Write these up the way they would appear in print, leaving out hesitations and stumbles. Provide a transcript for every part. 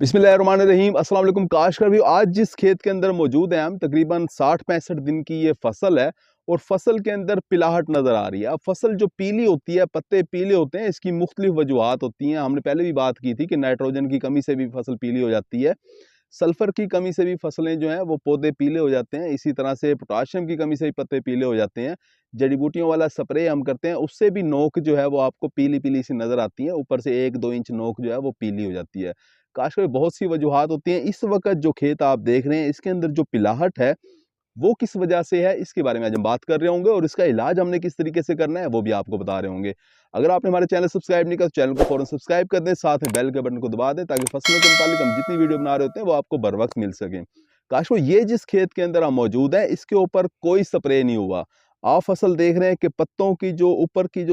बिस्मिल्लाहिर्रहमानिर्रहीम अस्सलाम वालेकुम। काश कर भी आज जिस खेत के अंदर मौजूद हैं हम, तकरीबन 60-65 दिन की ये फसल है और फसल के अंदर पिलाहट नज़र आ रही है। अब फसल जो पीली होती है, पत्ते पीले होते हैं, इसकी मुख्तलिफ वजूहात होती हैं। हमने पहले भी बात की थी कि नाइट्रोजन की कमी से भी फसल पीली हो जाती है, सल्फ़र की कमी से भी फसलें जो हैं वो पौधे पीले हो जाते हैं, इसी तरह से पोटाशियम की कमी से भी पत्ते पीले हो जाते हैं। जड़ी बूटियों वाला स्प्रे हम करते हैं, उससे भी नोक जो है वो आपको पीली-पीली सी नज़र आती है, ऊपर से 1-2 इंच नोक जो है वो पीली हो जाती है। काश में बहुत सी वजूहात होती हैं। इस वक़्त जो खेत आप देख रहे हैं, इसके अंदर जो पिलाहट है, वो किस वजह से है, इसके बारे में आज हम बात कर रहे होंगे और इसका इलाज हमने किस तरीके से करना है, वो भी आपको बता रहे होंगे। अगर आपने हमारे चैनल सब्सक्राइब नहीं किया तो चैनल को फ़ौरन सब्सक्राइब कर दें, साथ में बेल के बटन को दबा दें ताकि फसलों के मुतालिक हम जितनी वीडियो बना रहे होते हैं, वो आपको बर वक़्त मिल सकें। काश वो ये जिस खेत के अंदर हम मौजूद हैं, इसके ऊपर कोई स्प्रे नहीं हुआ। आप फसल देख रहे हैं कि पत्तों की जो ऊपर की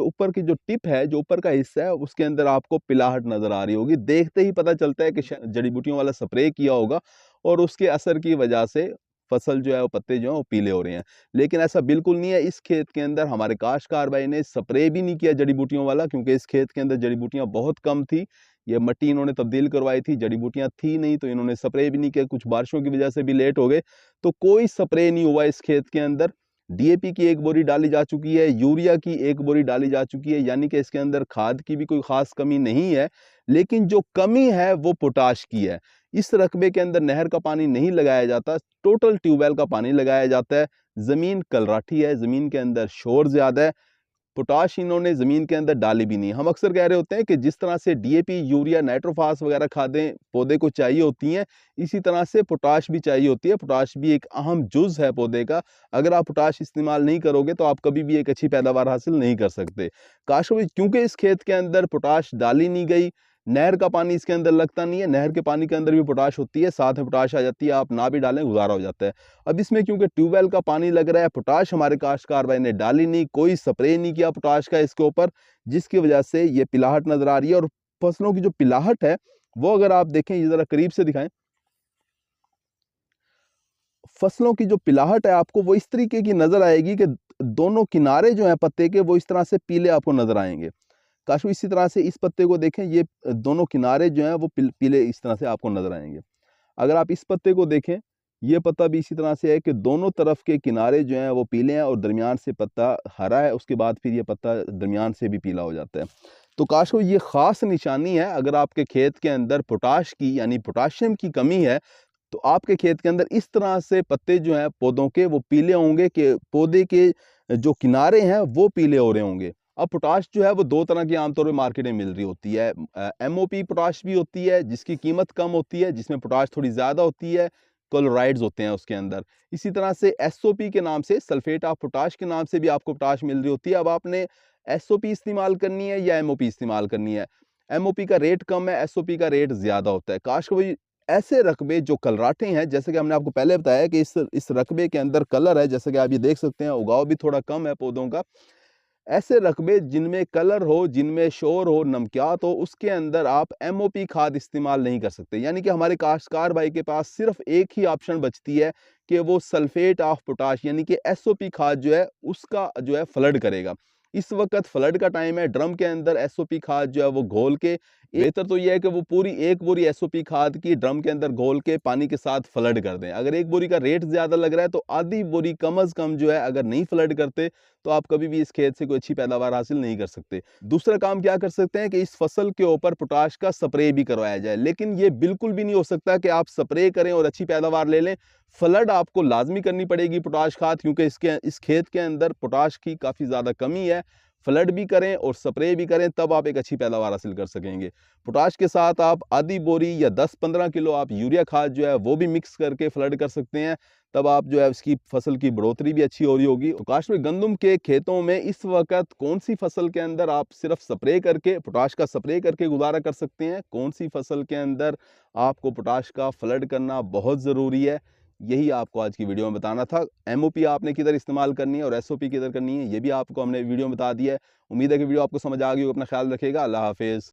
जो टिप है, जो ऊपर का हिस्सा है, उसके अंदर आपको पिलाहट नज़र आ रही होगी। देखते ही पता चलता है कि जड़ी बूटियों वाला स्प्रे किया होगा और उसके असर की वजह से फसल जो है वो पत्ते जो हैं वो पीले हो रहे हैं। लेकिन ऐसा बिल्कुल नहीं है। इस खेत के अंदर हमारे काश्तकार भाई ने स्प्रे भी नहीं किया जड़ी बूटियों वाला, क्योंकि इस खेत के अंदर जड़ी बूटियाँ बहुत कम थी। ये मिट्टी इन्होंने तब्दील करवाई थी, जड़ी बूटियाँ थी नहीं, तो इन्होंने स्प्रे भी नहीं किया। कुछ बारिशों की वजह से भी लेट हो गए, तो कोई स्प्रे नहीं हुआ इस खेत के अंदर। डीएपी की 1 बोरी डाली जा चुकी है, यूरिया की 1 बोरी डाली जा चुकी है, यानी कि इसके अंदर खाद की भी कोई ख़ास कमी नहीं है। लेकिन जो कमी है वो पोटाश की है। इस रकबे के अंदर नहर का पानी नहीं लगाया जाता, टोटल ट्यूबवेल का पानी लगाया जाता है। ज़मीन कलराठी है, ज़मीन के अंदर शोर ज़्यादा है। पोटाश इन्होंने ज़मीन के अंदर डाली भी नहीं। हम अक्सर कह रहे होते हैं कि जिस तरह से डीएपी, यूरिया, नाइट्रोफास वगैरह खादें पौधे को चाहिए होती हैं, इसी तरह से पोटाश भी चाहिए होती है। पोटाश भी एक अहम जुज़ है पौधे का। अगर आप पोटाश इस्तेमाल नहीं करोगे तो आप कभी भी एक अच्छी पैदावार हासिल नहीं कर सकते। काश वो क्योंकि इस खेत के अंदर पोटाश डाली नहीं गई, नहर का पानी इसके अंदर लगता नहीं है, नहर के पानी के अंदर भी पोटाश होती है, साथ में पोटाश आ जाती है, आप ना भी डालें गुज़ारा हो जाता है। अब इसमें क्योंकि ट्यूबवेल का पानी लग रहा है, पोटाश हमारे काश्तकार भाई ने डाली नहीं, कोई स्प्रे नहीं किया पोटाश का इसके ऊपर, जिसकी वजह से ये पिलाहट नज़र आ रही है। और फसलों की जो पिलाहट है, वो अगर आप देखें, ये ज़रा करीब से दिखाएँ। फसलों की जो पिलाहट है आपको वो इस तरीके की नज़र आएगी कि दोनों किनारे जो हैं पत्ते के, वो इस तरह से पीले आपको नज़र आएँगे। काश इसी तरह से इस पत्ते को देखें, ये दोनों किनारे जो हैं वो पीले इस तरह से आपको नज़र आएँगे। अगर आप इस पत्ते को देखें, ये पत्ता भी इसी तरह से है कि दोनों तरफ के किनारे जो हैं वो पीले हैं और दरमियान से पत्ता हरा है, उसके बाद फिर ये पत्ता दरमियान से भी पीला हो जाता है। तो काश वो ये ख़ास निशानी है। अगर आपके खेत के अंदर पोटाश की यानी पोटाशियम की कमी है, तो आपके खेत के अंदर इस तरह से पत्ते जो हैं पौधों के वो पीले होंगे कि पौधे के जो किनारे हैं वो पीले हो रहे होंगे। अब पोटाश जो है वो 2 तरह की आमतौर पे मार्केट में मिल रही होती है। एमओपी पोटाश भी होती है जिसकी कीमत कम होती है, जिसमें पोटाश थोड़ी ज़्यादा होती है, क्लोराइड्स होते हैं उसके अंदर। इसी तरह से एसओपी के नाम से, सल्फेट ऑफ पोटाश के नाम से भी आपको पोटाश मिल रही होती है। अब आपने एसओपी इस्तेमाल करनी है या एमओपी इस्तेमाल करनी है। एमओपी का रेट कम है, एसओपी का रेट ज़्यादा होता है। काश कोई ऐसे रकबे जो कलराटे हैं, जैसे कि हमने आपको पहले बताया कि इस रकबे के अंदर कलर है, जैसे कि आप ये देख सकते हैं, उगाव भी थोड़ा कम है पौधों का। ऐसे रकबे जिनमें कलर हो, जिनमें शोर हो, नमकियात हो, उसके अंदर आप एमओपी खाद इस्तेमाल नहीं कर सकते। यानी कि हमारे काश्तकार भाई के पास सिर्फ एक ही ऑप्शन बचती है कि वो सल्फेट ऑफ पोटाश यानी कि एसओपी खाद जो है उसका जो है फ्लड करेगा। इस वक्त फ्लड का टाइम है, ड्रम के अंदर एसओपी खाद जो है वो घोल के, बेहतर तो यह है कि वो पूरी 1 बोरी एसओपी खाद की ड्रम के अंदर घोल के पानी के साथ फ्लड कर दें। अगर 1 बोरी का रेट ज़्यादा लग रहा है तो आधी बोरी कम अज़ कम जो है, अगर नहीं फ्लड करते तो आप कभी भी इस खेत से कोई अच्छी पैदावार हासिल नहीं कर सकते। दूसरा काम क्या कर सकते हैं कि इस फसल के ऊपर पोटाश का स्प्रे भी करवाया जाए, लेकिन ये बिल्कुल भी नहीं हो सकता कि आप स्प्रे करें और अच्छी पैदावार ले लें। फ्लड आपको लाजमी करनी पड़ेगी पोटाश खाद, क्योंकि इस खेत के अंदर पोटाश की काफ़ी ज़्यादा कमी है। फ्लड भी करें और स्प्रे भी करें, तब आप एक अच्छी पैदावार हासिल कर सकेंगे। पोटाश के साथ आप आधी बोरी या 10-15 किलो आप यूरिया खाद जो है वो भी मिक्स करके फ्लड कर सकते हैं, तब आप जो है उसकी फसल की बढ़ोतरी भी अच्छी हो रही होगी। तो काश में गंदम के खेतों में इस वक्त कौन सी फसल के अंदर आप सिर्फ स्प्रे करके, पोटाश का स्प्रे करके गुजारा कर सकते हैं, कौन सी फसल के अंदर आपको पोटाश का फ्लड करना बहुत ज़रूरी है, यही आपको आज की वीडियो में बताना था। एमओपी आपने किधर इस्तेमाल करनी है और एसओपी किधर करनी है, ये भी आपको हमने वीडियो में बता दिया है। उम्मीद है कि वीडियो आपको समझ आ गई हो। अपना ख्याल रखिएगा। अल्लाह हाफिज़।